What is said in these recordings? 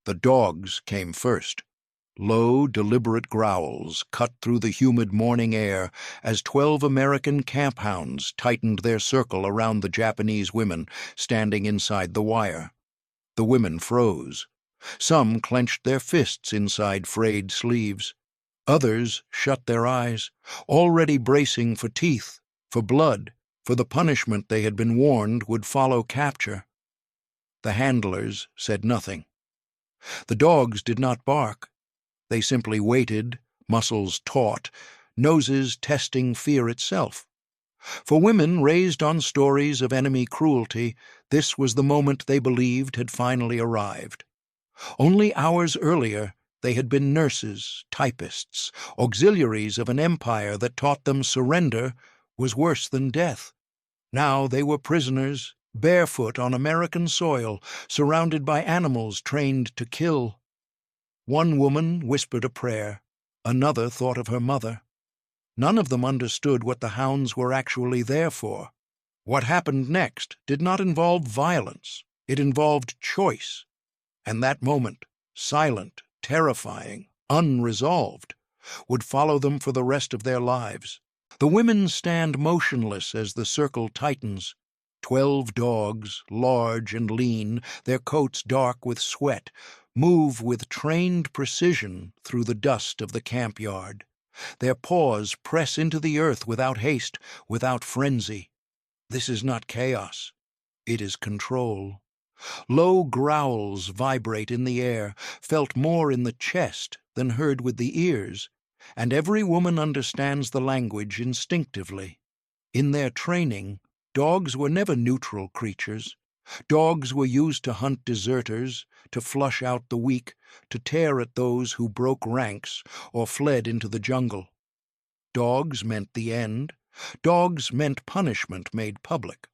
The dogs came first. Low, deliberate growls cut through the humid morning air as 12 American camp hounds tightened their circle around the Japanese women standing inside the wire. The women froze. Some clenched their fists inside frayed sleeves. Others shut their eyes, already bracing for teeth, for blood, for the punishment they had been warned would follow capture. The handlers said nothing. The dogs did not bark. They simply waited, muscles taut, noses testing fear itself. For women raised on stories of enemy cruelty, this was the moment they believed had finally arrived. Only hours earlier, they had been nurses, typists, auxiliaries of an empire that taught them surrender was worse than death. Now they were prisoners, barefoot on American soil, surrounded by animals trained to kill. One woman whispered a prayer. Another thought of her mother. None of them understood what the hounds were actually there for. What happened next did not involve violence. It involved choice. And that moment, silent, terrifying, unresolved, would follow them for the rest of their lives. The women stand motionless as the circle tightens. 12 dogs, large and lean, their coats dark with sweat, move with trained precision through the dust of the camp yard. Their paws press into the earth without haste, without frenzy. This is not chaos. It is control. Low growls vibrate in the air, felt more in the chest than heard with the ears, and every woman understands the language instinctively. In their training, dogs were never neutral creatures. Dogs were used to hunt deserters, to flush out the weak, to tear at those who broke ranks or fled into the jungle. Dogs meant the end. Dogs meant punishment made public.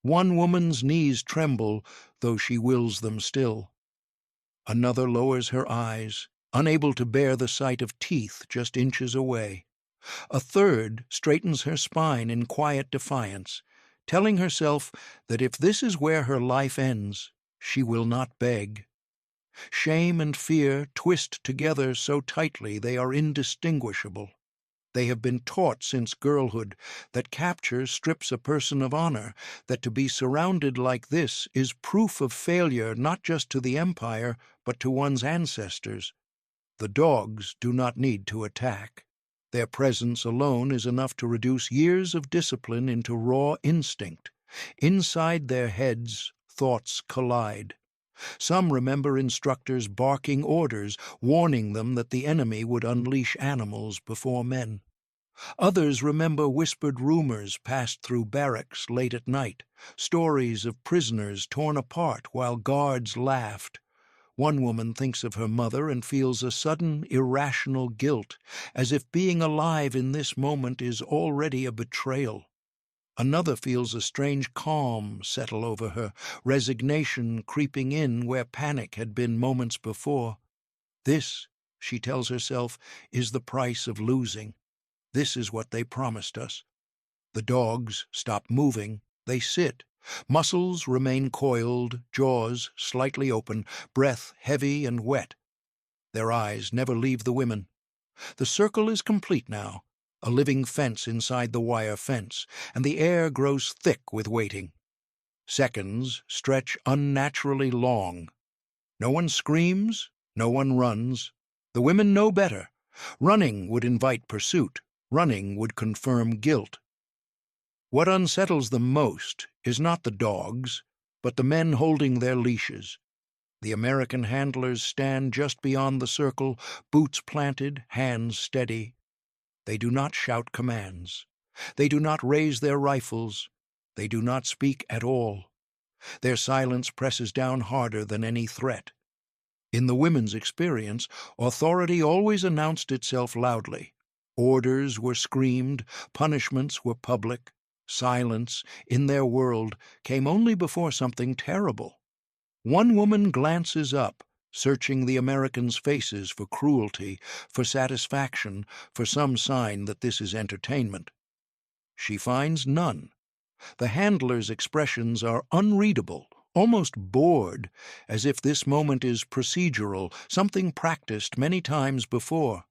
One woman's knees tremble, though she wills them still. Another lowers her eyes, unable to bear the sight of teeth just inches away. A third straightens her spine in quiet defiance, telling herself that if this is where her life ends, she will not beg. Shame and fear twist together so tightly they are indistinguishable. They have been taught since girlhood that capture strips a person of honor, that to be surrounded like this is proof of failure not just to the empire, but to one's ancestors. The dogs do not need to attack. Their presence alone is enough to reduce years of discipline into raw instinct. Inside their heads, thoughts collide. Some remember instructors barking orders, warning them that the enemy would unleash animals before men. Others remember whispered rumors passed through barracks late at night, stories of prisoners torn apart while guards laughed. One woman thinks of her mother and feels a sudden, irrational guilt, as if being alive in this moment is already a betrayal. Another feels a strange calm settle over her, resignation creeping in where panic had been moments before. This, she tells herself, is the price of losing. This is what they promised us. The dogs stop moving. They sit. Muscles remain coiled, jaws slightly open, breath heavy and wet. Their eyes never leave the women. The circle is complete now, a living fence inside the wire fence, and the air grows thick with waiting. Seconds stretch unnaturally long. No one screams, no one runs. The women know better. Running would invite pursuit. Running would confirm guilt. What unsettles them most is not the dogs, but the men holding their leashes. The American handlers stand just beyond the circle, boots planted, hands steady. They do not shout commands. They do not raise their rifles. They do not speak at all. Their silence presses down harder than any threat. In the women's experience, authority always announced itself loudly. Orders were screamed, punishments were public. Silence, in their world, came only before something terrible. One woman glances up, searching the Americans' faces for cruelty, for satisfaction, for some sign that this is entertainment. She finds none. The handlers' expressions are unreadable, almost bored, as if this moment is procedural, something practiced many times before.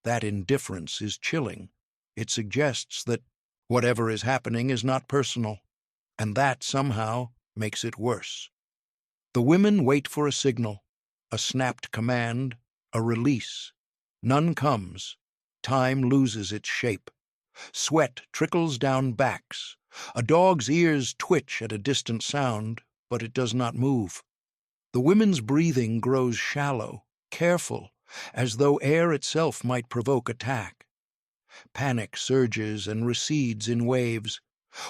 That indifference is chilling. It suggests that whatever is happening is not personal, and that somehow makes it worse. The women wait for a signal, a snapped command, a release. None comes. Time loses its shape. Sweat trickles down backs. A dog's ears twitch at a distant sound, but it does not move. The women's breathing grows shallow, careful, as though air itself might provoke attack. Panic surges and recedes in waves.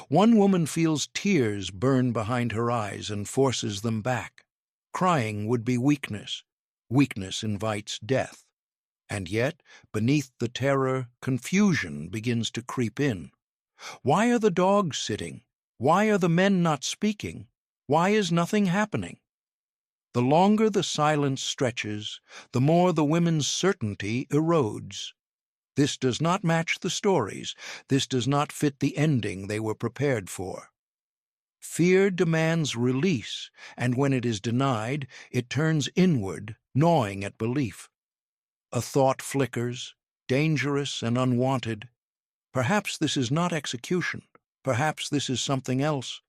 One woman feels tears burn behind her eyes and forces them back. Crying would be weakness. Weakness invites death. And yet, beneath the terror, confusion begins to creep in. Why are the dogs sitting? Why are the men not speaking? Why is nothing happening? The longer the silence stretches, the more the women's certainty erodes. This does not match the stories. This does not fit the ending they were prepared for. Fear demands release, and when it is denied, it turns inward, gnawing at belief. A thought flickers, dangerous and unwanted. Perhaps this is not execution. Perhaps this is something else.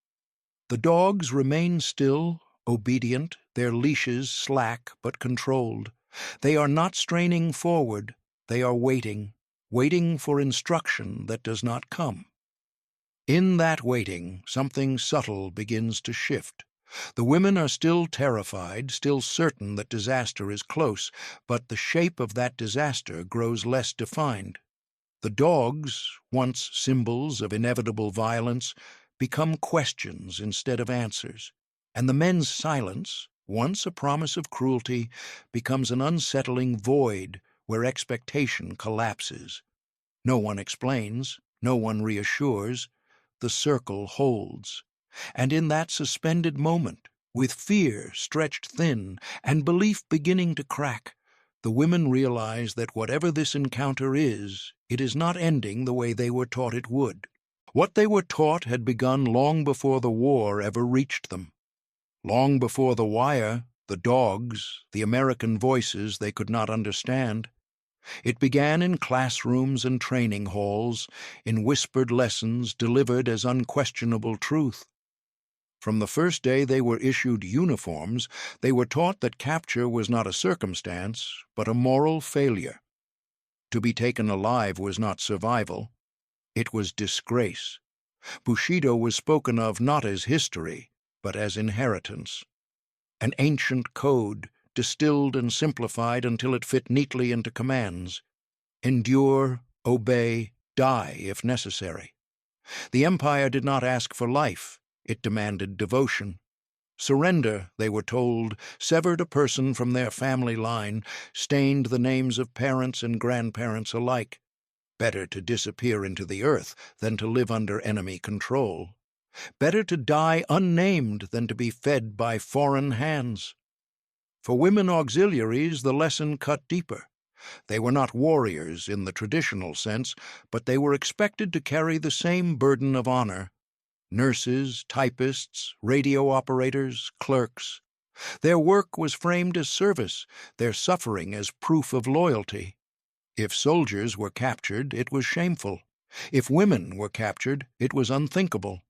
The dogs remain still, obedient, their leashes slack but controlled. They are not straining forward. They are waiting, waiting for instruction that does not come. In that waiting, something subtle begins to shift. The women are still terrified, still certain that disaster is close, but the shape of that disaster grows less defined. The dogs, once symbols of inevitable violence, become questions instead of answers, and the men's silence, once a promise of cruelty, becomes an unsettling void where expectation collapses. No one explains, no one reassures. The circle holds. And in that suspended moment, with fear stretched thin and belief beginning to crack, the women realize that whatever this encounter is, it is not ending the way they were taught it would. What they were taught had begun long before the war ever reached them. Long before the wire, the dogs, the American voices they could not understand. It began in classrooms and training halls, in whispered lessons delivered as unquestionable truth. From the first day they were issued uniforms, they were taught that capture was not a circumstance, but a moral failure. To be taken alive was not survival. It was disgrace. Bushido was spoken of not as history, but as inheritance. An ancient code, distilled and simplified until it fit neatly into commands. Endure, obey, die if necessary. The empire did not ask for life, it demanded devotion. Surrender, they were told, severed a person from their family line, stained the names of parents and grandparents alike. Better to disappear into the earth than to live under enemy control. Better to die unnamed than to be fed by foreign hands. For women auxiliaries, the lesson cut deeper. They were not warriors in the traditional sense, but they were expected to carry the same burden of honor. Nurses, typists, radio operators, clerks. Their work was framed as service, their suffering as proof of loyalty. If soldiers were captured, it was shameful. If women were captured, it was unthinkable.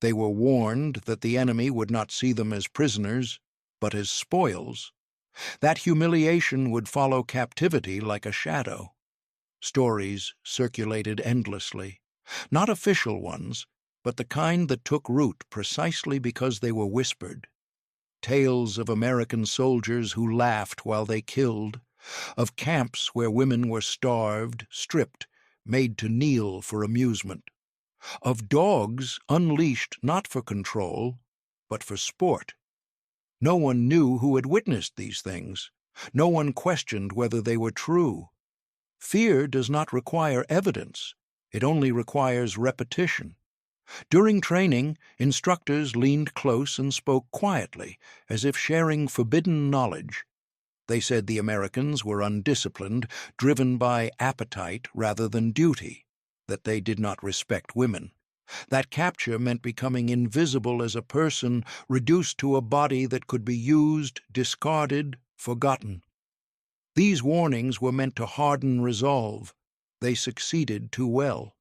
They were warned that the enemy would not see them as prisoners, but as spoils. That humiliation would follow captivity like a shadow. Stories circulated endlessly, not official ones, but the kind that took root precisely because they were whispered. Tales of American soldiers who laughed while they killed, of camps where women were starved, stripped, made to kneel for amusement, of dogs unleashed not for control, but for sport. No one knew who had witnessed these things. No one questioned whether they were true. Fear does not require evidence. It only requires repetition. During training, instructors leaned close and spoke quietly, as if sharing forbidden knowledge. They said the Americans were undisciplined, driven by appetite rather than duty, that they did not respect women. That capture meant becoming invisible as a person, reduced to a body that could be used, discarded, forgotten. These warnings were meant to harden resolve. They succeeded too well.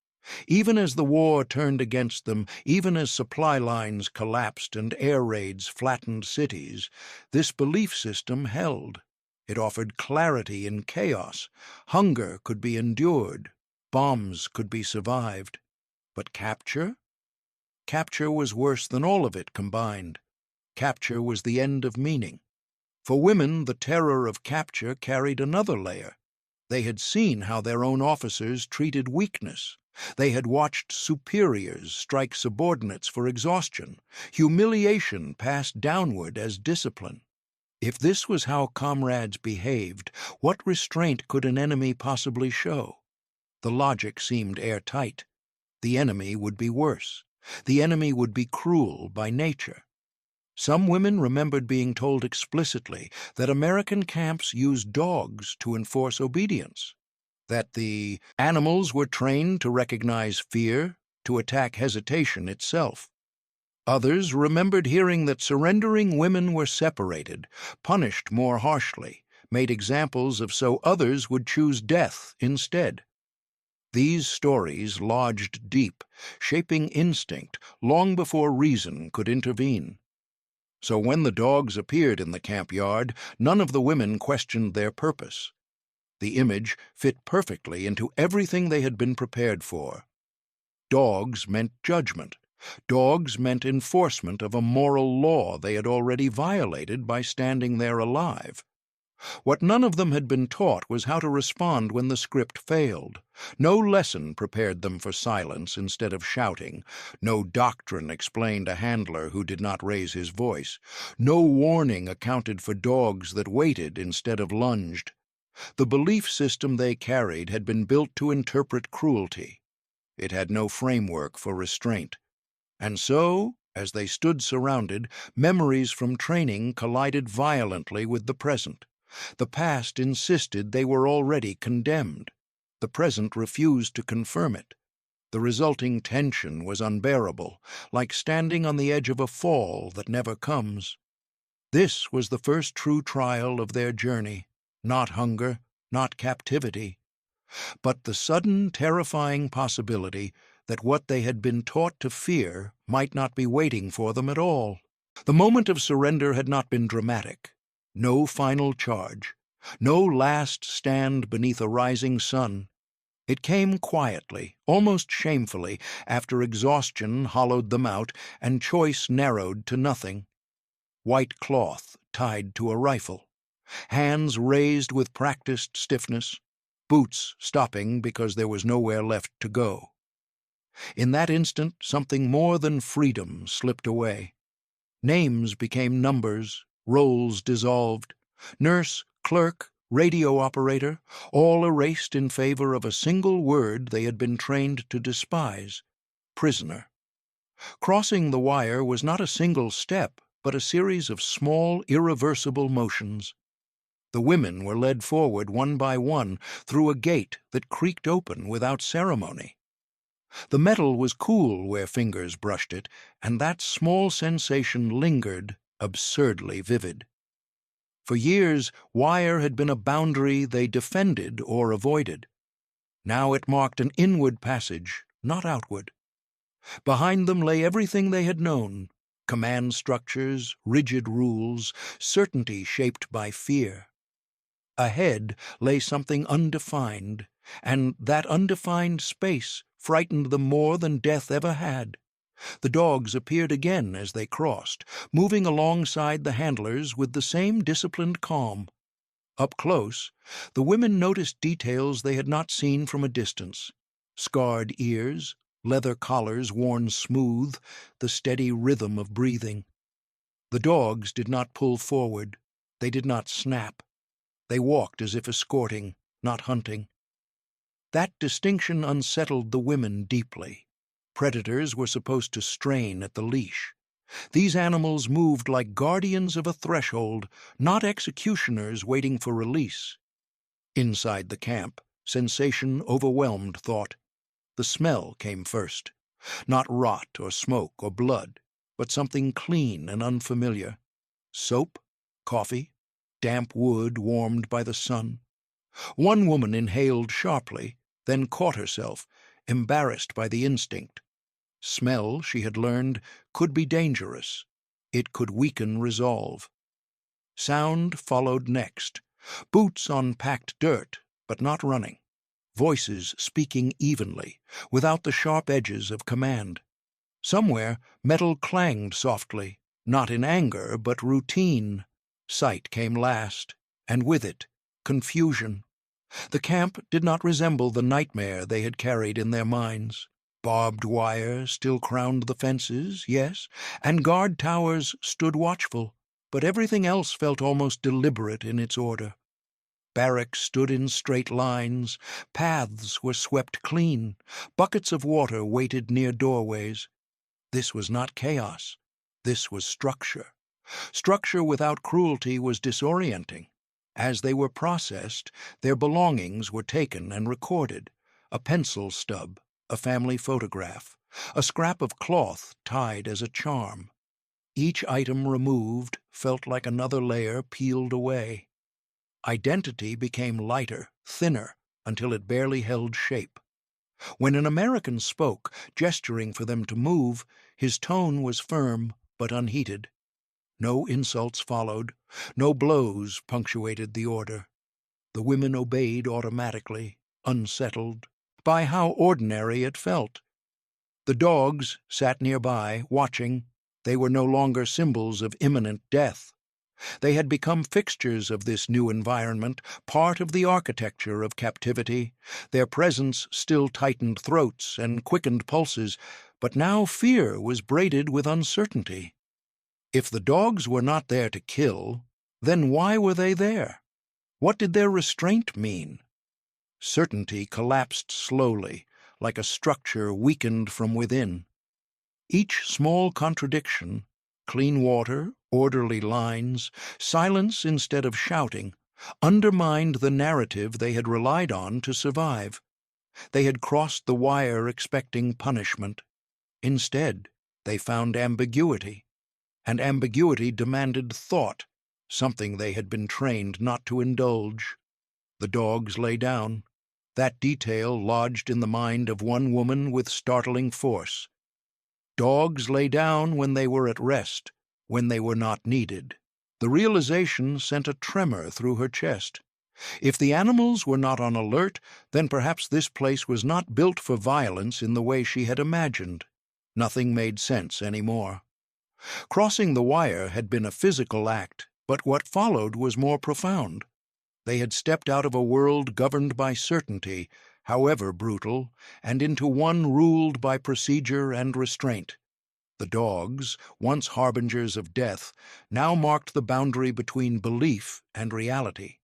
Even as the war turned against them, even as supply lines collapsed and air raids flattened cities, this belief system held. It offered clarity in chaos. Hunger could be endured. Bombs could be survived. But capture? Capture was worse than all of it combined. Capture was the end of meaning. For women, the terror of capture carried another layer. They had seen how their own officers treated weakness. They had watched superiors strike subordinates for exhaustion, humiliation passed downward as discipline. If this was how comrades behaved, what restraint could an enemy possibly show? The logic seemed airtight. The enemy would be worse. The enemy would be cruel by nature. Some women remembered being told explicitly that American camps used dogs to enforce obedience, that the animals were trained to recognize fear, to attack hesitation itself. Others remembered hearing that surrendering women were separated, punished more harshly, made examples of so others would choose death instead. These stories lodged deep, shaping instinct long before reason could intervene. So when the dogs appeared in the camp yard, none of the women questioned their purpose. The image fit perfectly into everything they had been prepared for. Dogs meant judgment. Dogs meant enforcement of a moral law they had already violated by standing there alive. What none of them had been taught was how to respond when the script failed. No lesson prepared them for silence instead of shouting. No doctrine explained a handler who did not raise his voice. No warning accounted for dogs that waited instead of lunged. The belief system they carried had been built to interpret cruelty. It had no framework for restraint. And so, as they stood surrounded, memories from training collided violently with the present. The past insisted they were already condemned. The present refused to confirm it. The resulting tension was unbearable, like standing on the edge of a fall that never comes. This was the first true trial of their journey, not hunger, not captivity, but the sudden, terrifying possibility that what they had been taught to fear might not be waiting for them at all. The moment of surrender had not been dramatic. No final charge, no last stand beneath a rising sun. It came quietly, almost shamefully, after exhaustion hollowed them out and choice narrowed to nothing. White cloth tied to a rifle, hands raised with practiced stiffness, boots stopping because there was nowhere left to go. In that instant, something more than freedom slipped away. Names became numbers, roles dissolved. Nurse, clerk, radio operator, all erased in favor of a single word they had been trained to despise: prisoner. Crossing the wire was not a single step, but a series of small, irreversible motions. The women were led forward one by one through a gate that creaked open without ceremony. The metal was cool where fingers brushed it, and that small sensation lingered, absurdly vivid. For years, wire had been a boundary they defended or avoided. Now it marked an inward passage, not outward. Behind them lay everything they had known: command structures, rigid rules, certainty shaped by fear. Ahead lay something undefined, and that undefined space frightened them more than death ever had. The dogs appeared again as they crossed, moving alongside the handlers with the same disciplined calm. Up close, the women noticed details they had not seen from a distance: scarred ears, leather collars worn smooth, the steady rhythm of breathing. The dogs did not pull forward. They did not snap. They walked as if escorting, not hunting. That distinction unsettled the women deeply. Predators were supposed to strain at the leash. These animals moved like guardians of a threshold, not executioners waiting for release. Inside the camp, sensation overwhelmed thought. The smell came first. Not rot or smoke or blood, but something clean and unfamiliar. Soap, coffee, damp wood warmed by the sun. One woman inhaled sharply, then caught herself, embarrassed by the instinct. Smell, she had learned, could be dangerous. It could weaken resolve. Sound followed next. Boots on packed dirt, but not running. Voices speaking evenly, without the sharp edges of command. Somewhere, metal clanged softly, not in anger, but routine. Sight came last, and with it, confusion. The camp did not resemble the nightmare they had carried in their minds. Barbed wire still crowned the fences, yes, and guard towers stood watchful, but everything else felt almost deliberate in its order. Barracks stood in straight lines, paths were swept clean, buckets of water waited near doorways. This was not chaos. This was structure. Structure without cruelty was disorienting. As they were processed, their belongings were taken and recorded. A pencil stub, a family photograph, a scrap of cloth tied as a charm. Each item removed felt like another layer peeled away. Identity became lighter, thinner, until it barely held shape. When an American spoke, gesturing for them to move, his tone was firm but unheated. No insults followed, no blows punctuated the order. The women obeyed automatically, unsettled, by how ordinary it felt. The dogs sat nearby, watching. They were no longer symbols of imminent death. They had become fixtures of this new environment, part of the architecture of captivity. Their presence still tightened throats and quickened pulses, but now fear was braided with uncertainty. If the dogs were not there to kill, then why were they there? What did their restraint mean? Certainty collapsed slowly, like a structure weakened from within. Each small contradiction, clean water, orderly lines, silence instead of shouting, undermined the narrative they had relied on to survive. They had crossed the wire expecting punishment. Instead, they found ambiguity, and ambiguity demanded thought, something they had been trained not to indulge. The dogs lay down. That detail lodged in the mind of one woman with startling force. Dogs lay down when they were at rest, when they were not needed. The realization sent a tremor through her chest. If the animals were not on alert, then perhaps this place was not built for violence in the way she had imagined. Nothing made sense anymore. Crossing the wire had been a physical act, but what followed was more profound. They had stepped out of a world governed by certainty, however brutal, and into one ruled by procedure and restraint. The dogs, once harbingers of death, now marked the boundary between belief and reality.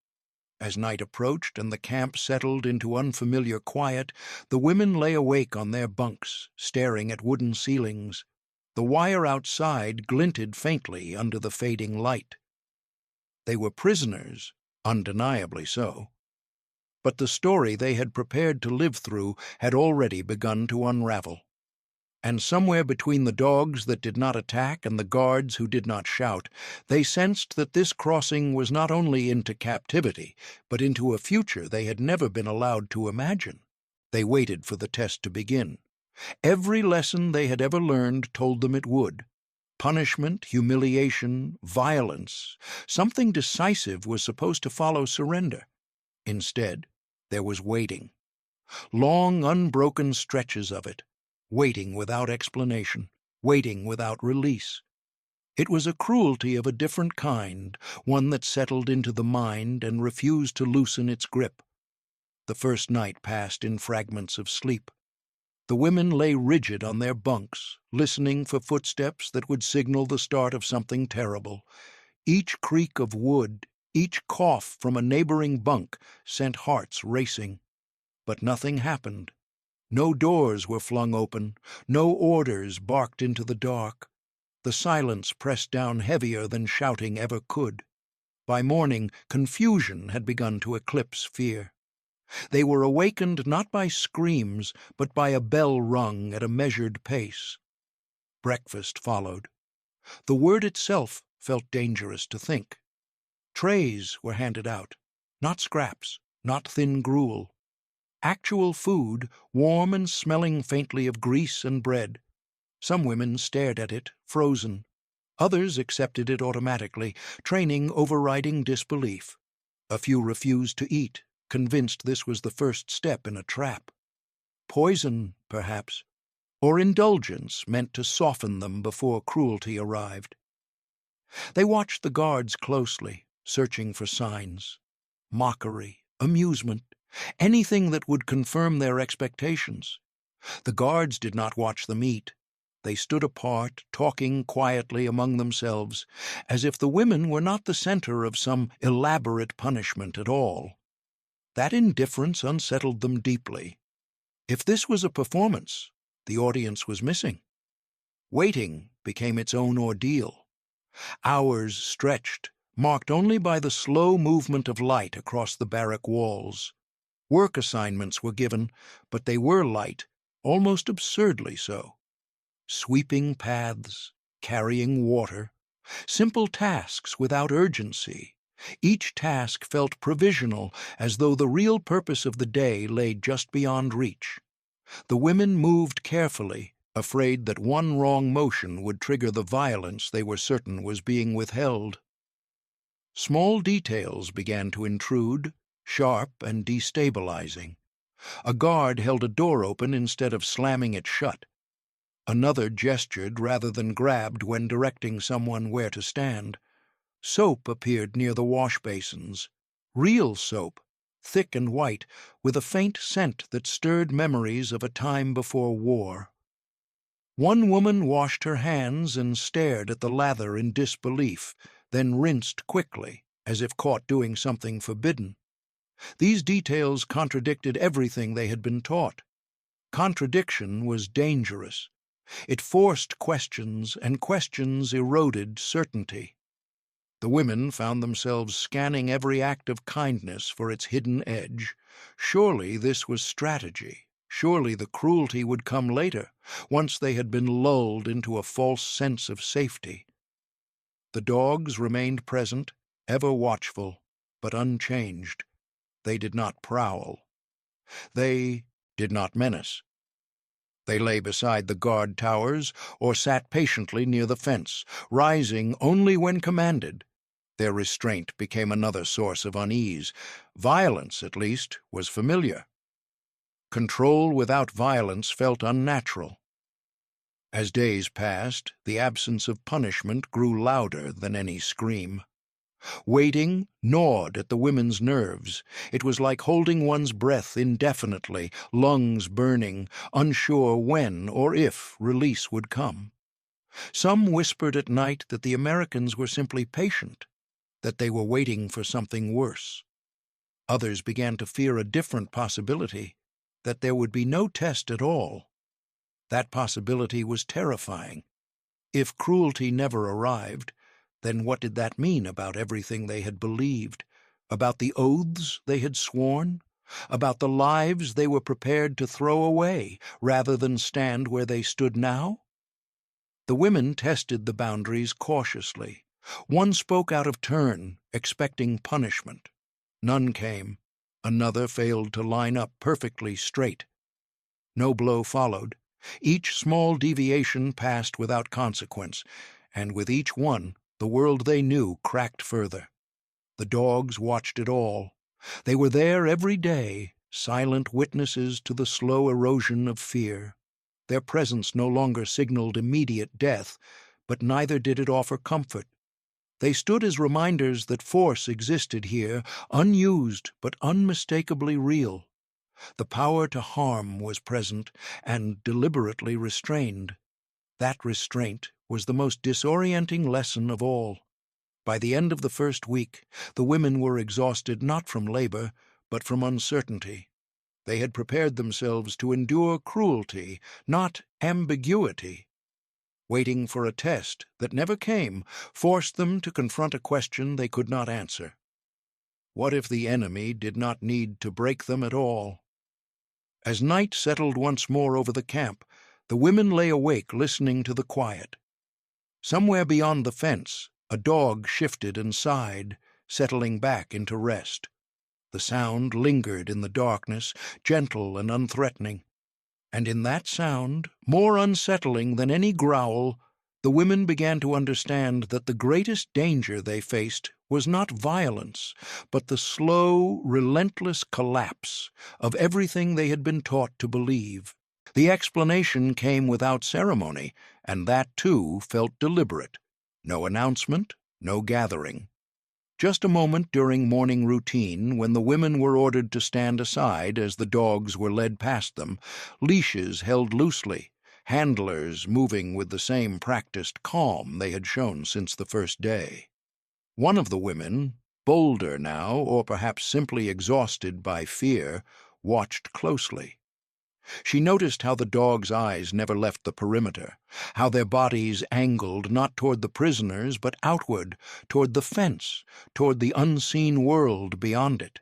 As night approached and the camp settled into unfamiliar quiet, the women lay awake on their bunks, staring at wooden ceilings. The wire outside glinted faintly under the fading light. They were prisoners, undeniably so. But the story they had prepared to live through had already begun to unravel. And somewhere between the dogs that did not attack and the guards who did not shout, they sensed that this crossing was not only into captivity, but into a future they had never been allowed to imagine. They waited for the test to begin. Every lesson they had ever learned told them it would. Punishment, humiliation, violence, something decisive was supposed to follow surrender. Instead, there was waiting. Long, unbroken stretches of it. Waiting without explanation, waiting without release. It was a cruelty of a different kind, one that settled into the mind and refused to loosen its grip. The first night passed in fragments of sleep. The women lay rigid on their bunks, listening for footsteps that would signal the start of something terrible. Each creak of wood, each cough from a neighboring bunk sent hearts racing. But nothing happened. No doors were flung open, no orders barked into the dark. The silence pressed down heavier than shouting ever could. By morning, confusion had begun to eclipse fear. They were awakened not by screams, but by a bell rung at a measured pace. Breakfast followed. The word itself felt dangerous to think. Trays were handed out, not scraps, not thin gruel. Actual food, warm and smelling faintly of grease and bread. Some women stared at it, frozen. Others accepted it automatically, training overriding disbelief. A few refused to eat, convinced this was the first step in a trap. Poison, perhaps, or indulgence meant to soften them before cruelty arrived. They watched the guards closely, searching for signs. Mockery, amusement, anything that would confirm their expectations. The guards did not watch them eat. They stood apart, talking quietly among themselves, as if the women were not the center of some elaborate punishment at all. That indifference unsettled them deeply. If this was a performance, the audience was missing. Waiting became its own ordeal. Hours stretched, marked only by the slow movement of light across the barrack walls. Work assignments were given, but they were light, almost absurdly so. Sweeping paths, carrying water, simple tasks without urgency. Each task felt provisional, as though the real purpose of the day lay just beyond reach. The women moved carefully, afraid that one wrong motion would trigger the violence they were certain was being withheld. Small details began to intrude, sharp and destabilizing. A guard held a door open instead of slamming it shut. Another gestured rather than grabbed when directing someone where to stand. Soap appeared near the wash basins. Real soap, thick and white, with a faint scent that stirred memories of a time before war. One woman washed her hands and stared at the lather in disbelief, then rinsed quickly, as if caught doing something forbidden. These details contradicted everything they had been taught. Contradiction was dangerous. It forced questions, and questions eroded certainty. The women found themselves scanning every act of kindness for its hidden edge. Surely this was strategy. Surely the cruelty would come later, once they had been lulled into a false sense of safety. The dogs remained present, ever watchful, but unchanged. They did not prowl. They did not menace. They lay beside the guard towers or sat patiently near the fence, rising only when commanded. Their restraint became another source of unease. Violence, at least, was familiar. Control without violence felt unnatural. As days passed, the absence of punishment grew louder than any scream. Waiting gnawed at the women's nerves. It was like holding one's breath indefinitely, lungs burning, unsure when or if release would come. Some whispered at night that the Americans were simply patient, that they were waiting for something worse. Others began to fear a different possibility, that there would be no test at all. That possibility was terrifying. If cruelty never arrived, then what did that mean about everything they had believed, about the oaths they had sworn, about the lives they were prepared to throw away rather than stand where they stood now? The women tested the boundaries cautiously. One spoke out of turn, expecting punishment. None came. Another failed to line up perfectly straight. No blow followed. Each small deviation passed without consequence, and with each one, the world they knew cracked further. The dogs watched it all. They were there every day, silent witnesses to the slow erosion of fear. Their presence no longer signaled immediate death, but neither did it offer comfort. They stood as reminders that force existed here, unused but unmistakably real. The power to harm was present and deliberately restrained. That restraint was the most disorienting lesson of all. By the end of the first week, the women were exhausted not from labor, but from uncertainty. They had prepared themselves to endure cruelty, not ambiguity. Waiting for a test that never came forced them to confront a question they could not answer. What if the enemy did not need to break them at all? As night settled once more over the camp, the women lay awake listening to the quiet. Somewhere beyond the fence, a dog shifted and sighed, settling back into rest. The sound lingered in the darkness, gentle and unthreatening. And in that sound, more unsettling than any growl, the women began to understand that the greatest danger they faced was not violence, but the slow, relentless collapse of everything they had been taught to believe. The explanation came without ceremony, and that, too, felt deliberate. No announcement, no gathering. Just a moment during morning routine, when the women were ordered to stand aside as the dogs were led past them, leashes held loosely, handlers moving with the same practiced calm they had shown since the first day. One of the women, bolder now, or perhaps simply exhausted by fear, watched closely. She noticed how the dogs' eyes never left the perimeter, how their bodies angled not toward the prisoners but outward, toward the fence, toward the unseen world beyond it.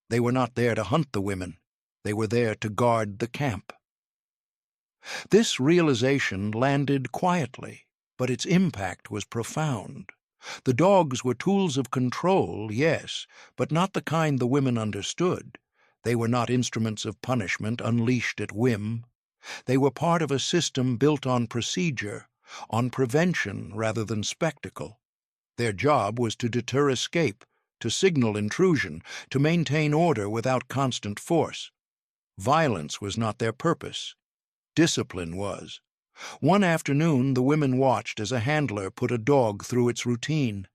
They were not there to hunt the women. They were there to guard the camp. This realization landed quietly, but its impact was profound. The dogs were tools of control, yes, but not the kind the women understood. They were not instruments of punishment unleashed at whim. They were part of a system built on procedure, on prevention rather than spectacle. Their job was to deter escape, to signal intrusion, to maintain order without constant force. Violence was not their purpose. Discipline was. One afternoon, the women watched as a handler put a dog through its routine.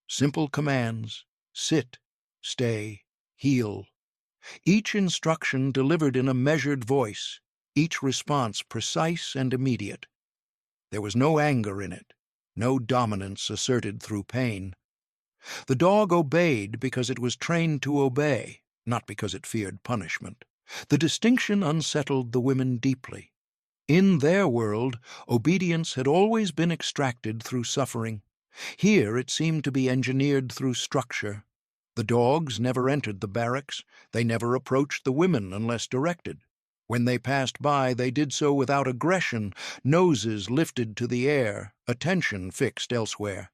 Simple commands: sit, stay, heel. Each instruction delivered in a measured voice, each response precise and immediate. There was no anger in it, no dominance asserted through pain. The dog obeyed because it was trained to obey, not because it feared punishment. The distinction unsettled the women deeply. In their world, obedience had always been extracted through suffering. Here it seemed to be engineered through structure. The dogs never entered the barracks. They never approached the women unless directed. When they passed by, they did so without aggression, noses lifted to the air, attention fixed elsewhere.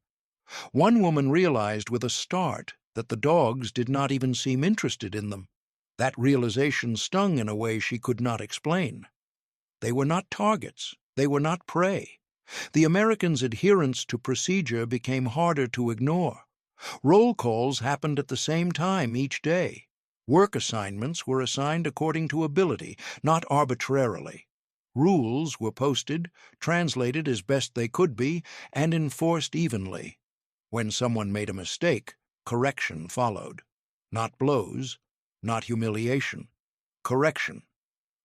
One woman realized with a start that the dogs did not even seem interested in them. That realization stung in a way she could not explain. They were not targets. They were not prey. The Americans' adherence to procedure became harder to ignore. Roll calls happened at the same time each day. Work assignments were assigned according to ability, not arbitrarily. Rules were posted, translated as best they could be, and enforced evenly. When someone made a mistake, correction followed. Not blows, not humiliation. Correction.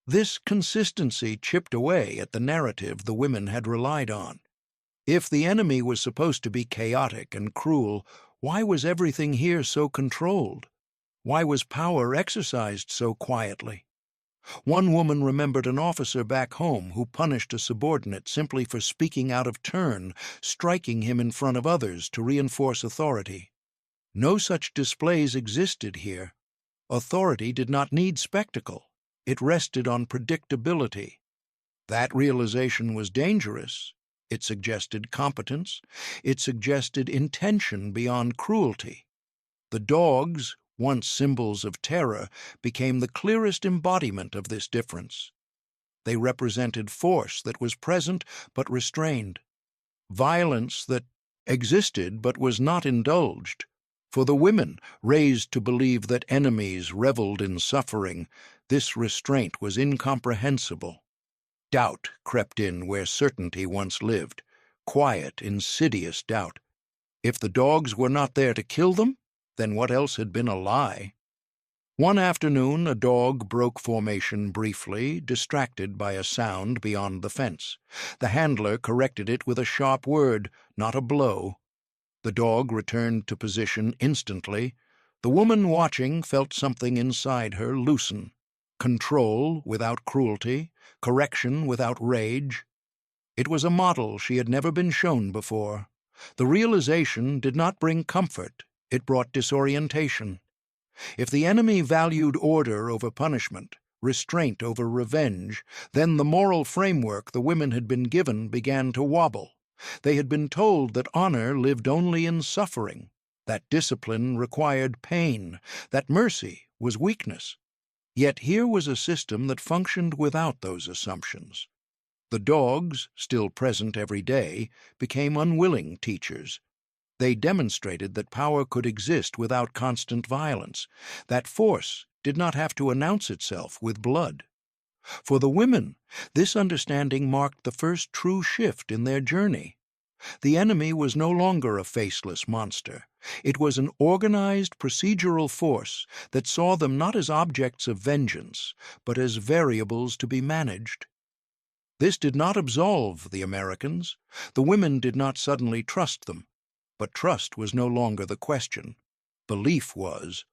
This consistency chipped away at the narrative the women had relied on. If the enemy was supposed to be chaotic and cruel, why was everything here so controlled? Why was power exercised so quietly? One woman remembered an officer back home who punished a subordinate simply for speaking out of turn, striking him in front of others to reinforce authority. No such displays existed here. Authority did not need spectacle. It rested on predictability. That realization was dangerous. It suggested competence. It suggested intention beyond cruelty. The dogs, once symbols of terror, became the clearest embodiment of this difference. They represented force that was present but restrained, violence that existed but was not indulged. For the women, raised to believe that enemies reveled in suffering, this restraint was incomprehensible. Doubt crept in where certainty once lived, quiet, insidious doubt. If the dogs were not there to kill them, then what else had been a lie? One afternoon, a dog broke formation briefly, distracted by a sound beyond the fence. The handler corrected it with a sharp word, not a blow. The dog returned to position instantly. The woman watching felt something inside her loosen. Control without cruelty, correction without rage. It was a model she had never been shown before. The realization did not bring comfort. It brought disorientation. If the enemy valued order over punishment, restraint over revenge, then the moral framework the women had been given began to wobble. They had been told that honor lived only in suffering, that discipline required pain, that mercy was weakness. Yet here was a system that functioned without those assumptions. The dogs, still present every day, became unwilling teachers. They demonstrated that power could exist without constant violence, that force did not have to announce itself with blood. For the women, this understanding marked the first true shift in their journey. The enemy was no longer a faceless monster. It was an organized procedural force that saw them not as objects of vengeance, but as variables to be managed. This did not absolve the Americans. The women did not suddenly trust them. But trust was no longer the question. Belief was.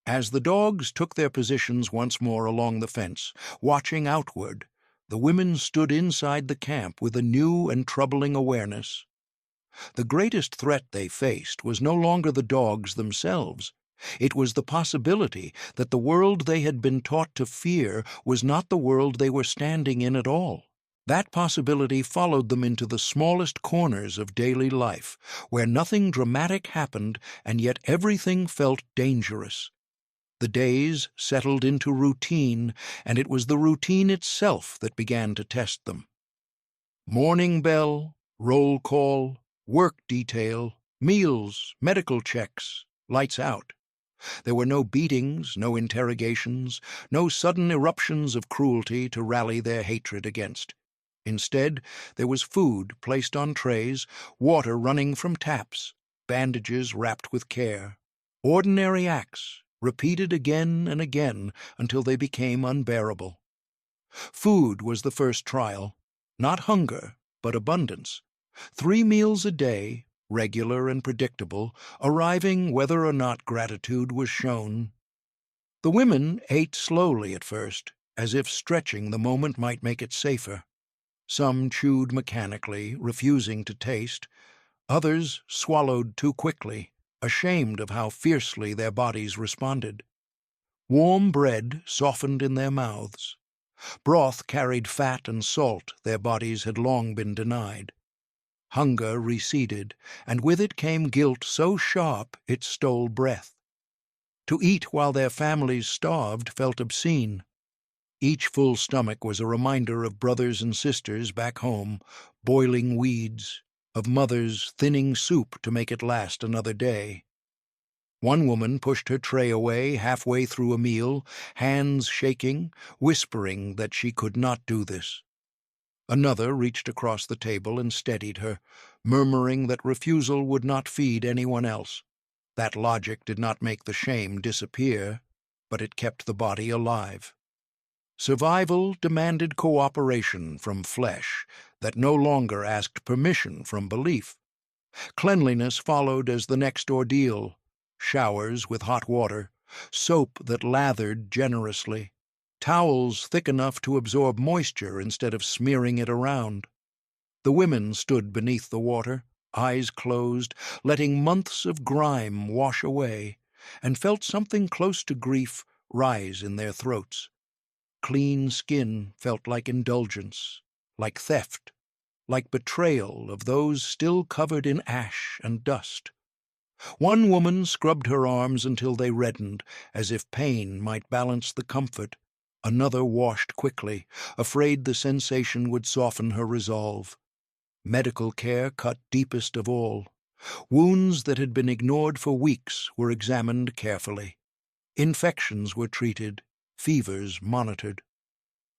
As the dogs took their positions once more along the fence, watching outward, the women stood inside the camp with a new and troubling awareness. The greatest threat they faced was no longer the dogs themselves. It was the possibility that the world they had been taught to fear was not the world they were standing in at all. That possibility followed them into the smallest corners of daily life, where nothing dramatic happened and yet everything felt dangerous. The days settled into routine, and it was the routine itself that began to test them. Morning bell, roll call, work detail, meals, medical checks, lights out. There were no beatings, no interrogations, no sudden eruptions of cruelty to rally their hatred against. Instead, there was food placed on trays, water running from taps, bandages wrapped with care. Ordinary acts, repeated again and again until they became unbearable. Food was the first trial, not hunger, but abundance. 3 meals a day, regular and predictable, arriving whether or not gratitude was shown. The women ate slowly at first, as if stretching the moment might make it safer. Some chewed mechanically, refusing to taste. Others swallowed too quickly, ashamed of how fiercely their bodies responded. Warm bread softened in their mouths. Broth carried fat and salt their bodies had long been denied. Hunger receded, and with it came guilt so sharp it stole breath. To eat while their families starved felt obscene. Each full stomach was a reminder of brothers and sisters back home, boiling weeds, of mothers thinning soup to make it last another day. One woman pushed her tray away halfway through a meal, hands shaking, whispering that she could not do this. Another reached across the table and steadied her, murmuring that refusal would not feed anyone else. That logic did not make the shame disappear, but it kept the body alive. Survival demanded cooperation from flesh that no longer asked permission from belief. Cleanliness followed as the next ordeal, showers with hot water, soap that lathered generously, towels thick enough to absorb moisture instead of smearing it around. The women stood beneath the water, eyes closed, letting months of grime wash away, and felt something close to grief rise in their throats. Clean skin felt like indulgence, like theft, like betrayal of those still covered in ash and dust. One woman scrubbed her arms until they reddened, as if pain might balance the comfort. Another washed quickly, afraid the sensation would soften her resolve. Medical care cut deepest of all. Wounds that had been ignored for weeks were examined carefully. Infections were treated, fevers monitored.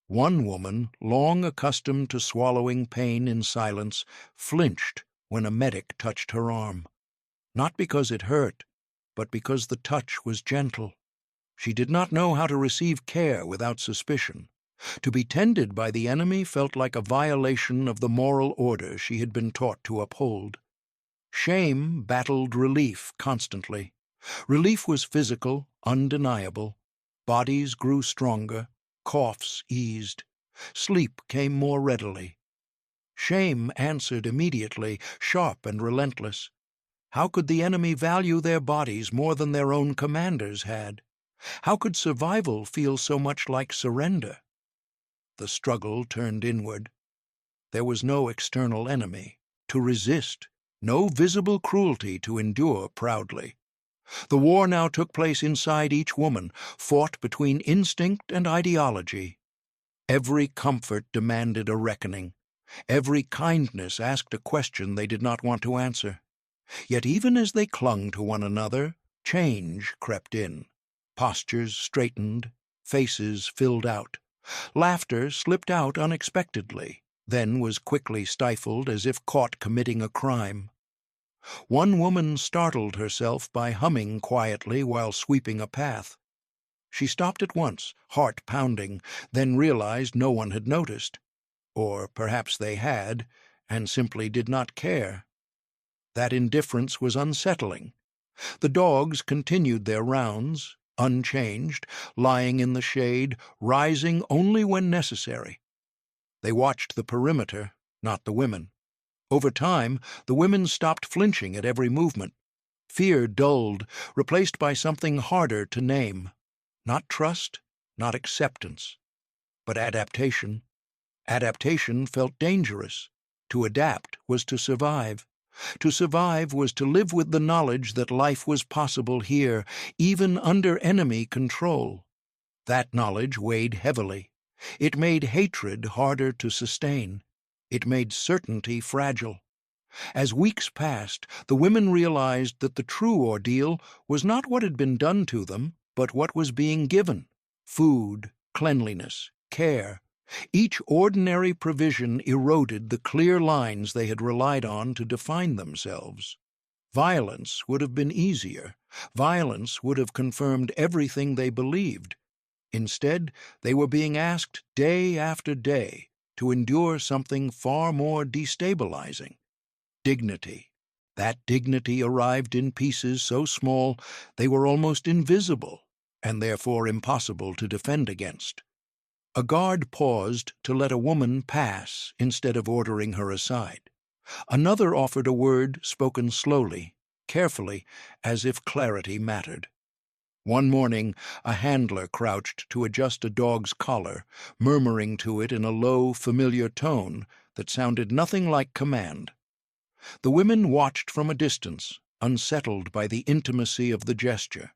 One woman, long accustomed to swallowing pain in silence, flinched when a medic touched her arm. Not because it hurt, but because the touch was gentle. She did not know how to receive care without suspicion. To be tended by the enemy felt like a violation of the moral order she had been taught to uphold. Shame battled relief constantly. Relief was physical, undeniable. Bodies grew stronger, coughs eased. Sleep came more readily. Shame answered immediately, sharp and relentless. How could the enemy value their bodies more than their own commanders had? How could survival feel so much like surrender? The struggle turned inward. There was no external enemy to resist, no visible cruelty to endure proudly. The war now took place inside each woman, fought between instinct and ideology. Every comfort demanded a reckoning. Every kindness asked a question they did not want to answer. Yet even as they clung to one another, change crept in. Postures straightened, faces filled out. Laughter slipped out unexpectedly, then was quickly stifled as if caught committing a crime. One woman startled herself by humming quietly while sweeping a path. She stopped at once, heart pounding, then realized no one had noticed. Or perhaps they had, and simply did not care. That indifference was unsettling. The dogs continued their rounds, unchanged, lying in the shade, rising only when necessary. They watched the perimeter, not the women. Over time, the women stopped flinching at every movement. Fear dulled, replaced by something harder to name. Not trust, not acceptance, but adaptation. Adaptation felt dangerous. To adapt was to survive. To survive was to live with the knowledge that life was possible here, even under enemy control. That knowledge weighed heavily. It made hatred harder to sustain. It made certainty fragile. As weeks passed, the women realized that the true ordeal was not what had been done to them, but what was being given: food, cleanliness, care. Each ordinary provision eroded the clear lines they had relied on to define themselves. Violence would have been easier. Violence would have confirmed everything they believed. Instead, they were being asked day after day to endure something far more destabilizing: dignity. That dignity arrived in pieces so small they were almost invisible, and therefore impossible to defend against. A guard paused to let a woman pass instead of ordering her aside. Another offered a word spoken slowly, carefully, as if clarity mattered. One morning, a handler crouched to adjust a dog's collar, murmuring to it in a low, familiar tone that sounded nothing like command. The women watched from a distance, unsettled by the intimacy of the gesture.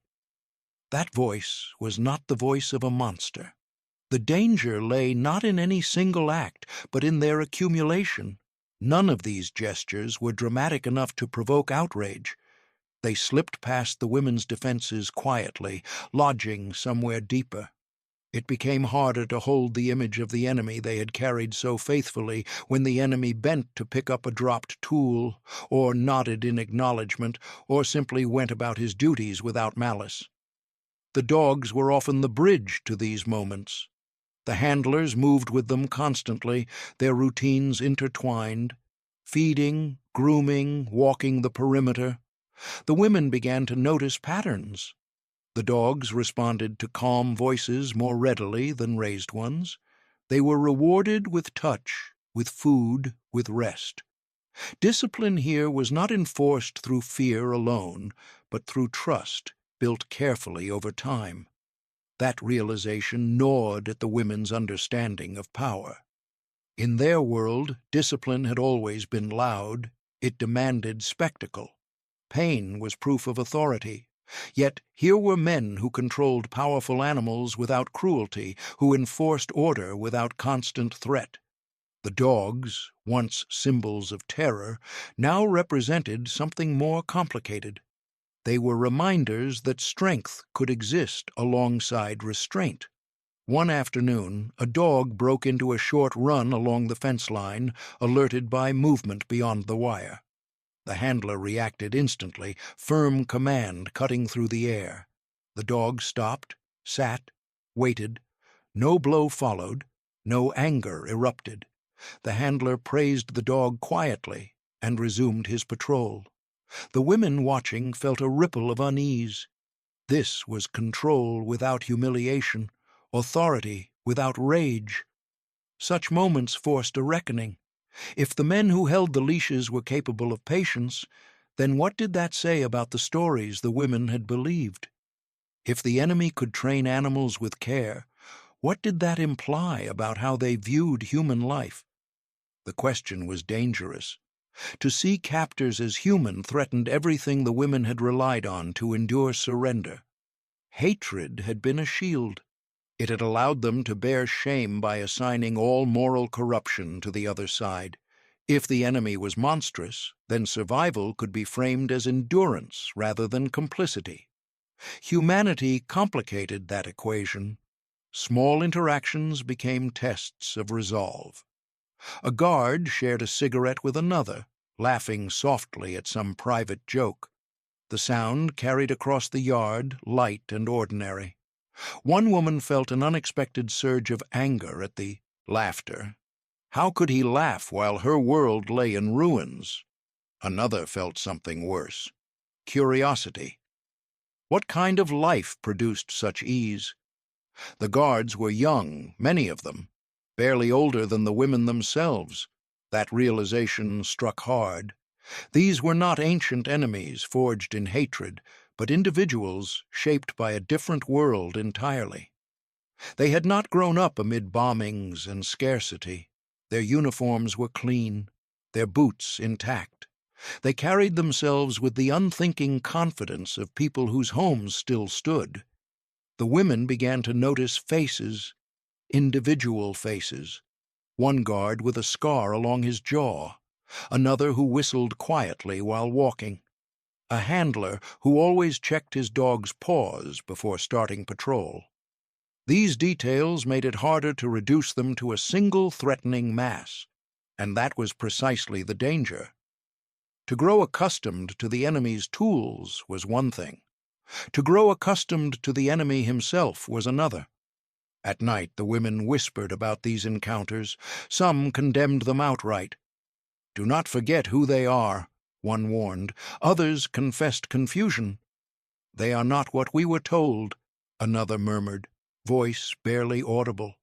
That voice was not the voice of a monster. The danger lay not in any single act, but in their accumulation. None of these gestures were dramatic enough to provoke outrage. They slipped past the women's defenses quietly, lodging somewhere deeper. It became harder to hold the image of the enemy they had carried so faithfully when the enemy bent to pick up a dropped tool, or nodded in acknowledgement, or simply went about his duties without malice. The dogs were often the bridge to these moments. The handlers moved with them constantly, their routines intertwined, feeding, grooming, walking the perimeter. The women began to notice patterns. The dogs responded to calm voices more readily than raised ones. They were rewarded with touch, with food, with rest. Discipline here was not enforced through fear alone, but through trust, built carefully over time. That realization gnawed at the women's understanding of power. In their world, discipline had always been loud. It demanded spectacle. Pain was proof of authority. Yet here were men who controlled powerful animals without cruelty, who enforced order without constant threat. The dogs, once symbols of terror, now represented something more complicated. They were reminders that strength could exist alongside restraint. One afternoon, a dog broke into a short run along the fence line, alerted by movement beyond the wire. The handler reacted instantly, firm command cutting through the air. The dog stopped, sat, waited. No blow followed, no anger erupted. The handler praised the dog quietly and resumed his patrol. The women watching felt a ripple of unease. This was control without humiliation, authority without rage. Such moments forced a reckoning. If the men who held the leashes were capable of patience, Then what did that say about the stories the women had believed? If the enemy could train animals with care, what did that imply about how they viewed human life? The question was dangerous. To see captors as human threatened everything the women had relied on to endure surrender. Hatred had been a shield. It had allowed them to bear shame by assigning all moral corruption to the other side. If the enemy was monstrous, then survival could be framed as endurance rather than complicity. Humanity complicated that equation. Small interactions became tests of resolve. A guard shared a cigarette with another, laughing softly at some private joke. The sound carried across the yard, light and ordinary. One woman felt an unexpected surge of anger at the laughter. How could he laugh while her world lay in ruins? Another felt something worse: curiosity. What kind of life produced such ease? The guards were young, many of them, barely older than the women themselves. That realization struck hard. These were not ancient enemies forged in hatred, but individuals shaped by a different world entirely. They had not grown up amid bombings and scarcity. Their uniforms were clean, their boots intact. They carried themselves with the unthinking confidence of people whose homes still stood. The women began to notice faces, individual faces. One guard with a scar along his jaw, another who whistled quietly while walking, a handler who always checked his dog's paws before starting patrol. These details made it harder to reduce them to a single threatening mass, and that was precisely the danger. To grow accustomed to the enemy's tools was one thing. To grow accustomed to the enemy himself was another. At night the women whispered about these encounters. Some condemned them outright. "Do not forget who they are," one warned. Others confessed confusion. "They are not what we were told," another murmured, voice barely audible.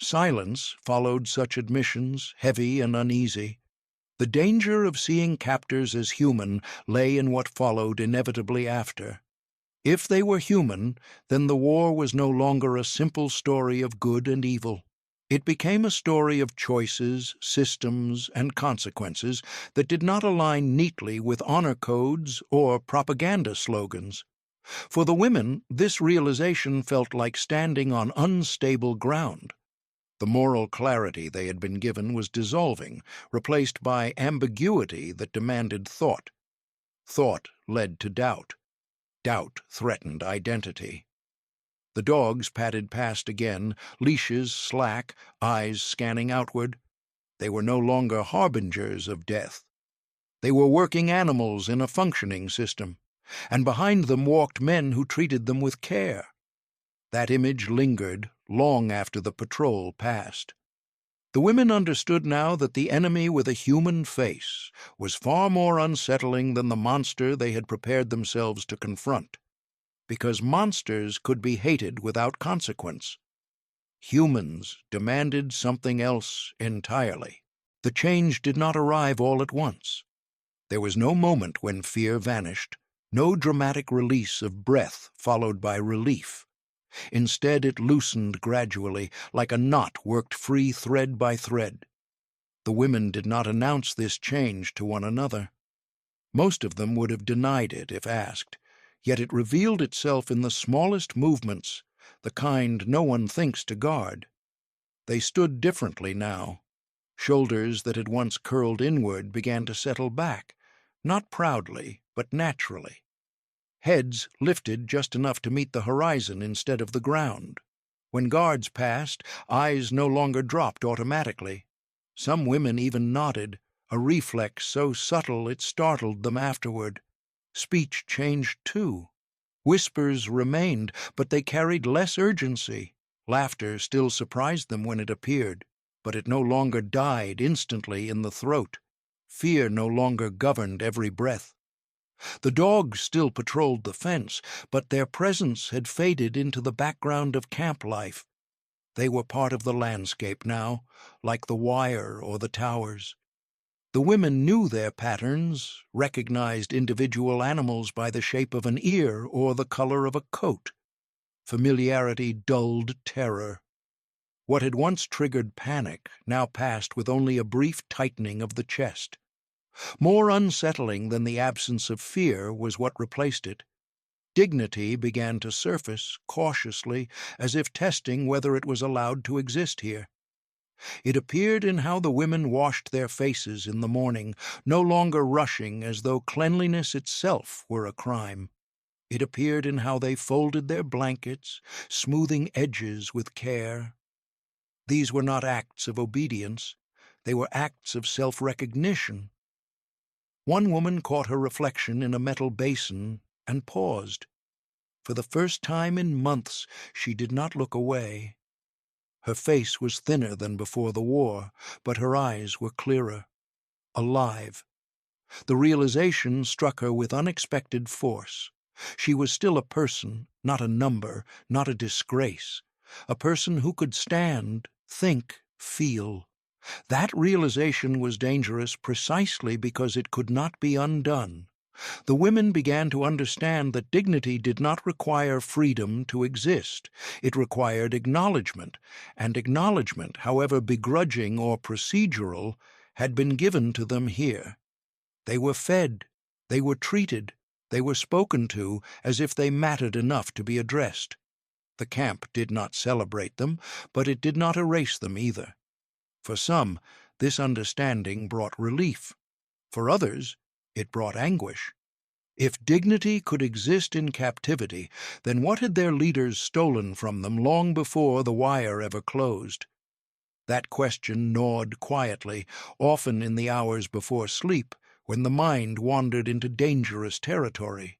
Silence followed such admissions, heavy and uneasy. The danger of seeing captors as human lay in what followed inevitably after. If they were human, then the war was no longer a simple story of good and evil. It became a story of choices, systems, and consequences that did not align neatly with honor codes or propaganda slogans. For the women, this realization felt like standing on unstable ground. The moral clarity they had been given was dissolving, replaced by ambiguity that demanded thought. Thought led to doubt. Doubt threatened identity. The dogs padded past again, leashes slack, eyes scanning outward. They were no longer harbingers of death. They were working animals in a functioning system, and behind them walked men who treated them with care. That image lingered long after the patrol passed. The women understood now that the enemy with a human face was far more unsettling than the monster they had prepared themselves to confront, because monsters could be hated without consequence. Humans demanded something else entirely. The change did not arrive all at once. There was no moment when fear vanished, no dramatic release of breath followed by relief. Instead, it loosened gradually, like a knot worked free thread by thread. The women did not announce this change to one another. Most of them would have denied it if asked, yet it revealed itself in the smallest movements, the kind no one thinks to guard. They stood differently now. Shoulders that had once curled inward began to settle back, not proudly, but naturally. Heads lifted just enough to meet the horizon instead of the ground. When guards passed, eyes no longer dropped automatically. Some women even nodded, a reflex so subtle it startled them afterward. Speech changed too. Whispers remained, but they carried less urgency. Laughter still surprised them when it appeared, but it no longer died instantly in the throat. Fear no longer governed every breath. The dogs still patrolled the fence, but their presence had faded into the background of camp life. They were part of the landscape now, like the wire or the towers. The women knew their patterns, recognized individual animals by the shape of an ear or the color of a coat. Familiarity dulled terror. What had once triggered panic now passed with only a brief tightening of the chest. More unsettling than the absence of fear was what replaced it. Dignity began to surface, cautiously, as if testing whether it was allowed to exist here. It appeared in how the women washed their faces in the morning, no longer rushing as though cleanliness itself were a crime. It appeared in how they folded their blankets, smoothing edges with care. These were not acts of obedience. They were acts of self-recognition. One woman caught her reflection in a metal basin and paused. For the first time in months, she did not look away. Her face was thinner than before the war, but her eyes were clearer, alive. The realization struck her with unexpected force. She was still a person, not a number, not a disgrace. A person who could stand, think, feel. That realization was dangerous precisely because it could not be undone. The women began to understand that dignity did not require freedom to exist. It required acknowledgement, and acknowledgement, however begrudging or procedural, had been given to them here. They were fed, they were treated, they were spoken to as if they mattered enough to be addressed. The camp did not celebrate them, but it did not erase them either. For some, this understanding brought relief. For others, it brought anguish. If dignity could exist in captivity, then what had their leaders stolen from them long before the wire ever closed? That question gnawed quietly, often in the hours before sleep, when the mind wandered into dangerous territory.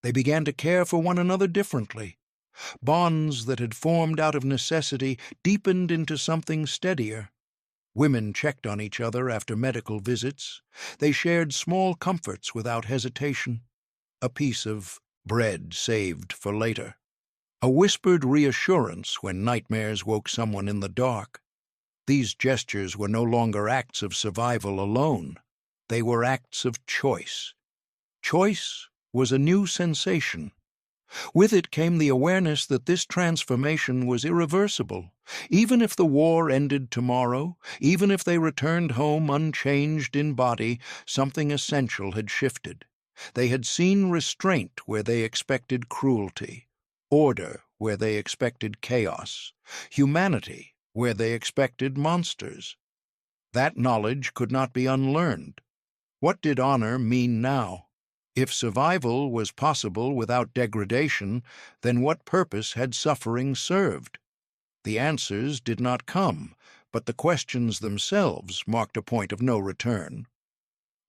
They began to care for one another differently. Bonds that had formed out of necessity deepened into something steadier. Women checked on each other after medical visits. They shared small comforts without hesitation. A piece of bread saved for later. A whispered reassurance when nightmares woke someone in the dark. These gestures were no longer acts of survival alone. They were acts of choice. Choice was a new sensation. With it came the awareness that this transformation was irreversible. Even if the war ended tomorrow, even if they returned home unchanged in body, something essential had shifted. They had seen restraint where they expected cruelty, order where they expected chaos, humanity where they expected monsters. That knowledge could not be unlearned. What did honor mean now? If survival was possible without degradation, then what purpose had suffering served? The answers did not come, but the questions themselves marked a point of no return.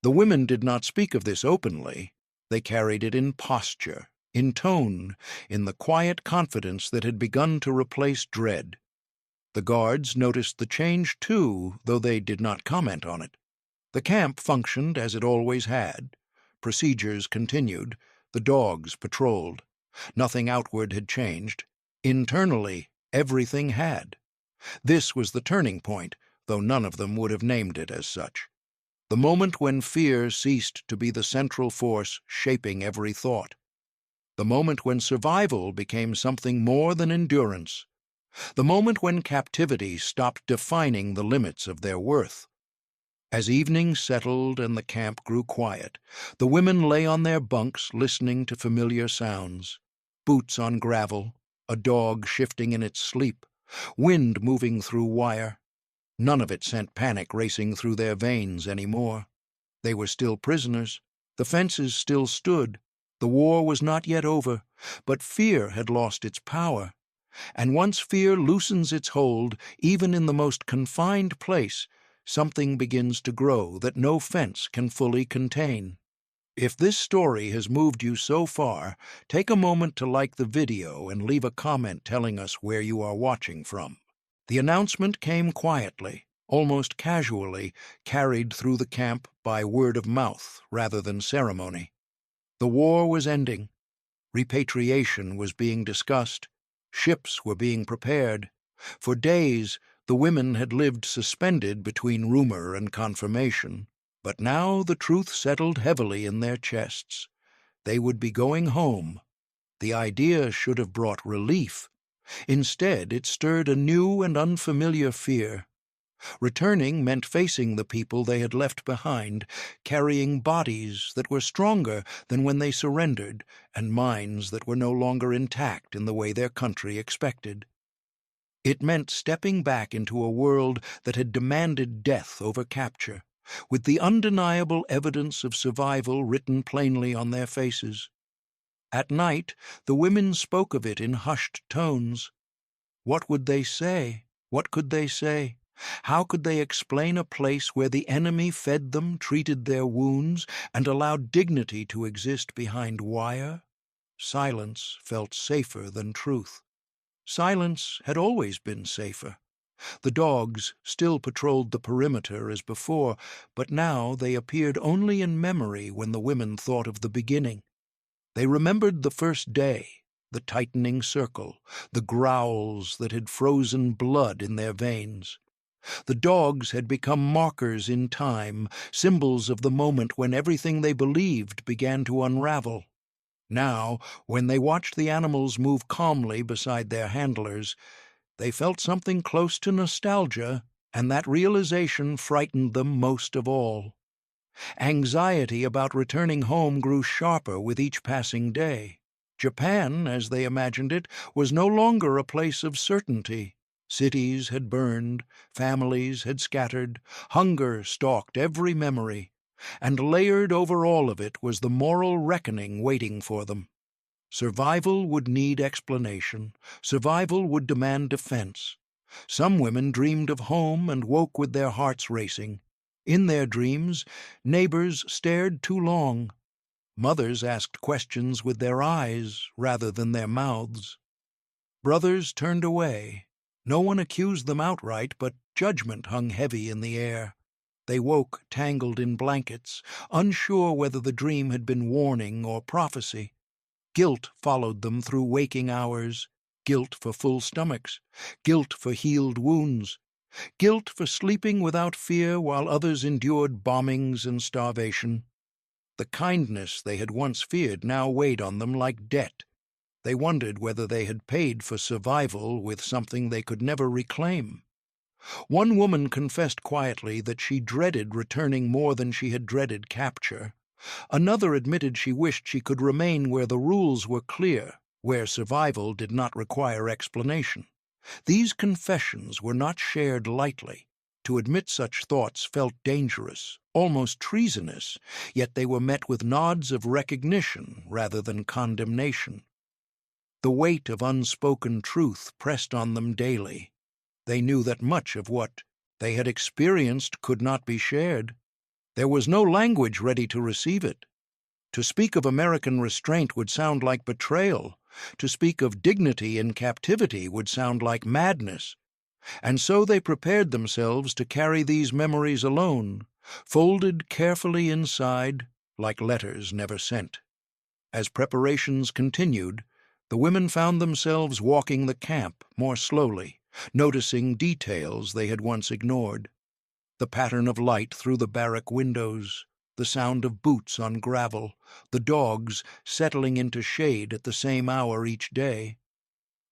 The women did not speak of this openly. They carried it in posture, in tone, in the quiet confidence that had begun to replace dread. The guards noticed the change too, though they did not comment on it. The camp functioned as it always had. Procedures continued. The dogs patrolled. Nothing outward had changed. Internally, everything had. This was the turning point, though none of them would have named it as such. The moment when fear ceased to be the central force shaping every thought. The moment when survival became something more than endurance. The moment when captivity stopped defining the limits of their worth. As evening settled and the camp grew quiet, the women lay on their bunks listening to familiar sounds. Boots on gravel, a dog shifting in its sleep, wind moving through wire. None of it sent panic racing through their veins anymore. They were still prisoners. The fences still stood. The war was not yet over, but fear had lost its power. And once fear loosens its hold, even in the most confined place, something begins to grow that no fence can fully contain. If this story has moved you so far, take a moment to like the video and leave a comment telling us where you are watching from. The announcement came quietly, almost casually, carried through the camp by word of mouth rather than ceremony. The war was ending. Repatriation was being discussed. Ships were being prepared. For days, the women had lived suspended between rumor and confirmation. But now the truth settled heavily in their chests. They would be going home. The idea should have brought relief. Instead, it stirred a new and unfamiliar fear. Returning meant facing the people they had left behind, carrying bodies that were stronger than when they surrendered, and minds that were no longer intact in the way their country expected. It meant stepping back into a world that had demanded death over capture, with the undeniable evidence of survival written plainly on their faces. At night, the women spoke of it in hushed tones. What would they say? What could they say? How could they explain a place where the enemy fed them, treated their wounds, and allowed dignity to exist behind wire? Silence felt safer than truth. Silence had always been safer. The dogs still patrolled the perimeter as before, but now they appeared only in memory when the women thought of the beginning. They remembered the first day, the tightening circle, the growls that had frozen blood in their veins. The dogs had become markers in time, symbols of the moment when everything they believed began to unravel. Now, when they watched the animals move calmly beside their handlers, they felt something close to nostalgia, and that realization frightened them most of all. Anxiety about returning home grew sharper with each passing day. Japan, as they imagined it, was no longer a place of certainty. Cities had burned, families had scattered, hunger stalked every memory, and layered over all of it was the moral reckoning waiting for them. Survival would need explanation. Survival would demand defense. Some women dreamed of home and woke with their hearts racing. In their dreams, neighbors stared too long. Mothers asked questions with their eyes rather than their mouths. Brothers turned away. No one accused them outright, but judgment hung heavy in the air. They woke tangled in blankets, unsure whether the dream had been warning or prophecy. Guilt followed them through waking hours, guilt for full stomachs, guilt for healed wounds, guilt for sleeping without fear while others endured bombings and starvation. The kindness they had once feared now weighed on them like debt. They wondered whether they had paid for survival with something they could never reclaim. One woman confessed quietly that she dreaded returning more than she had dreaded capture. Another admitted she wished she could remain where the rules were clear, where survival did not require explanation. These confessions were not shared lightly. To admit such thoughts felt dangerous, almost treasonous, yet they were met with nods of recognition rather than condemnation. The weight of unspoken truth pressed on them daily. They knew that much of what they had experienced could not be shared. There was no language ready to receive it. To speak of American restraint would sound like betrayal. To speak of dignity in captivity would sound like madness. And so they prepared themselves to carry these memories alone, folded carefully inside, like letters never sent. As preparations continued, the women found themselves walking the camp more slowly, noticing details they had once ignored. The pattern of light through the barrack windows, the sound of boots on gravel, the dogs settling into shade at the same hour each day.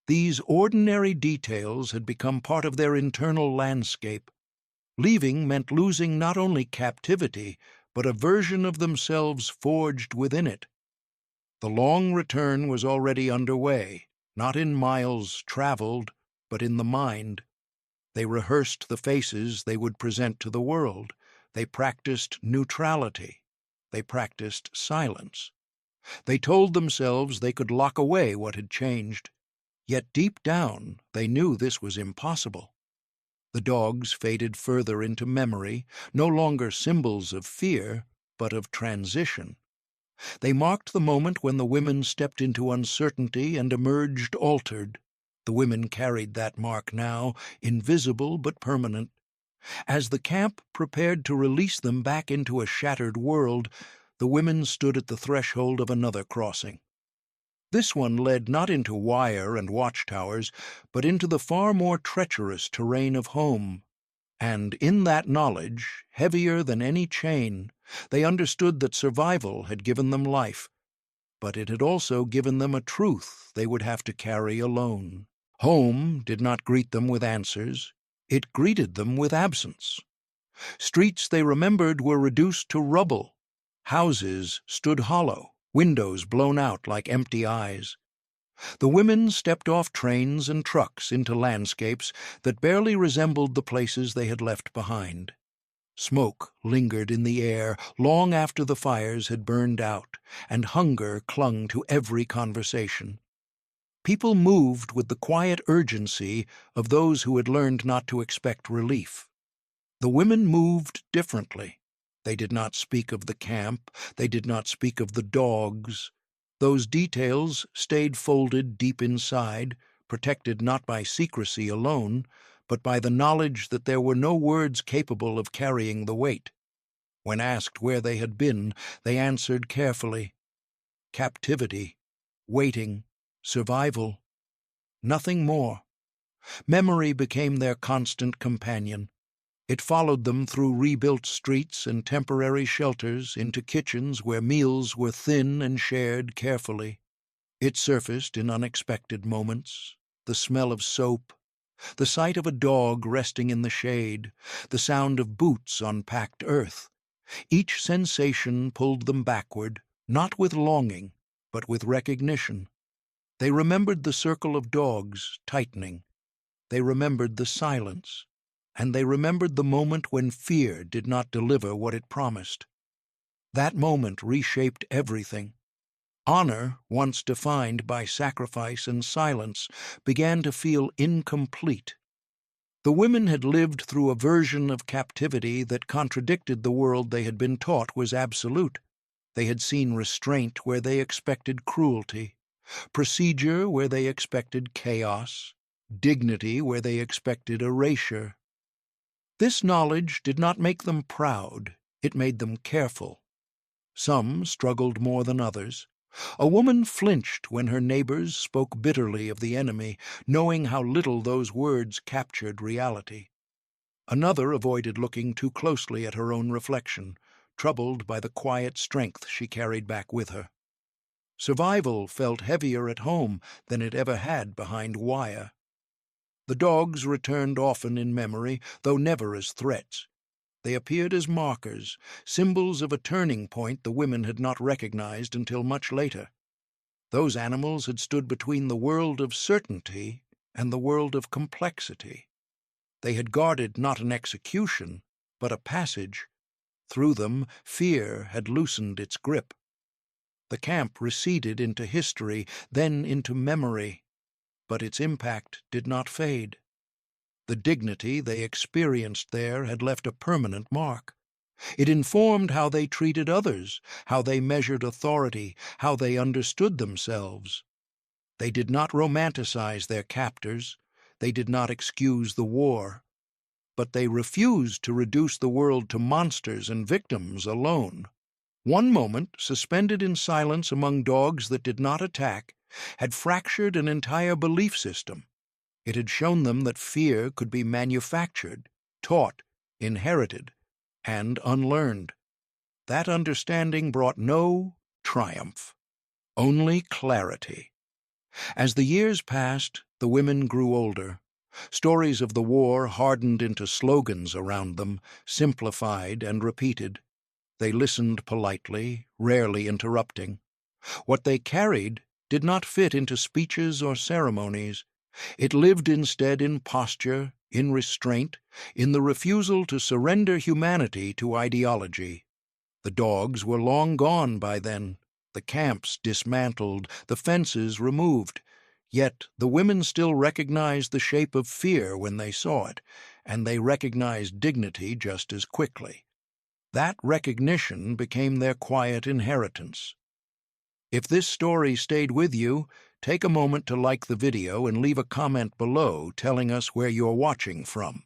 These ordinary details had become part of their internal landscape. Leaving meant losing not only captivity, but a version of themselves forged within it. The long return was already underway, not in miles traveled, but in the mind. They rehearsed the faces they would present to the world. They practiced neutrality. They practiced silence. They told themselves they could lock away what had changed. Yet deep down, they knew this was impossible. The dogs faded further into memory, no longer symbols of fear, but of transition. They marked the moment when the women stepped into uncertainty and emerged altered. The women carried that mark now, invisible but permanent. As the camp prepared to release them back into a shattered world, the women stood at the threshold of another crossing. This one led not into wire and watchtowers, but into the far more treacherous terrain of home. And in that knowledge, heavier than any chain, they understood that survival had given them life, but it had also given them a truth they would have to carry alone. Home did not greet them with answers, it greeted them with absence. Streets they remembered were reduced to rubble. Houses stood hollow, windows blown out like empty eyes. The women stepped off trains and trucks into landscapes that barely resembled the places they had left behind. Smoke lingered in the air long after the fires had burned out, and hunger clung to every conversation. People moved with the quiet urgency of those who had learned not to expect relief. The women moved differently. They did not speak of the camp, they did not speak of the dogs. Those details stayed folded deep inside, protected not by secrecy alone, but by the knowledge that there were no words capable of carrying the weight. When asked where they had been, they answered carefully. Captivity, waiting, survival. Nothing more. Memory became their constant companion. It followed them through rebuilt streets and temporary shelters into kitchens where meals were thin and shared carefully. It surfaced in unexpected moments. The smell of soap, the sight of a dog resting in the shade, the sound of boots on packed earth. Each sensation pulled them backward, not with longing, but with recognition. They remembered the circle of dogs tightening. They remembered the silence. And they remembered the moment when fear did not deliver what it promised. That moment reshaped everything. Honor, once defined by sacrifice and silence, began to feel incomplete. The women had lived through a version of captivity that contradicted the world they had been taught was absolute. They had seen restraint where they expected cruelty, procedure where they expected chaos, dignity where they expected erasure. This knowledge did not make them proud, it made them careful. Some struggled more than others. A woman flinched when her neighbors spoke bitterly of the enemy, knowing how little those words captured reality. Another avoided looking too closely at her own reflection, troubled by the quiet strength she carried back with her. Survival felt heavier at home than it ever had behind wire. The dogs returned often in memory, though never as threats. They appeared as markers, symbols of a turning point the women had not recognized until much later. Those animals had stood between the world of certainty and the world of complexity. They had guarded not an execution, but a passage. Through them, fear had loosened its grip. The camp receded into history, then into memory. But its impact did not fade. The dignity they experienced there had left a permanent mark. It informed how they treated others, how they measured authority, how they understood themselves. They did not romanticize their captors, they did not excuse the war, but they refused to reduce the world to monsters and victims alone. One moment, suspended in silence among dogs that did not attack, had fractured an entire belief system. It had shown them that fear could be manufactured, taught, inherited, and unlearned. That understanding brought no triumph, only clarity. As the years passed, the women grew older. Stories of the war hardened into slogans around them, simplified and repeated. They listened politely, rarely interrupting. What they carried did not fit into speeches or ceremonies. It lived instead in posture, in restraint, in the refusal to surrender humanity to ideology. The dogs were long gone by then, the camps dismantled, the fences removed. Yet the women still recognized the shape of fear when they saw it, and they recognized dignity just as quickly. That recognition became their quiet inheritance. If this story stayed with you, take a moment to like the video and leave a comment below telling us where you're watching from.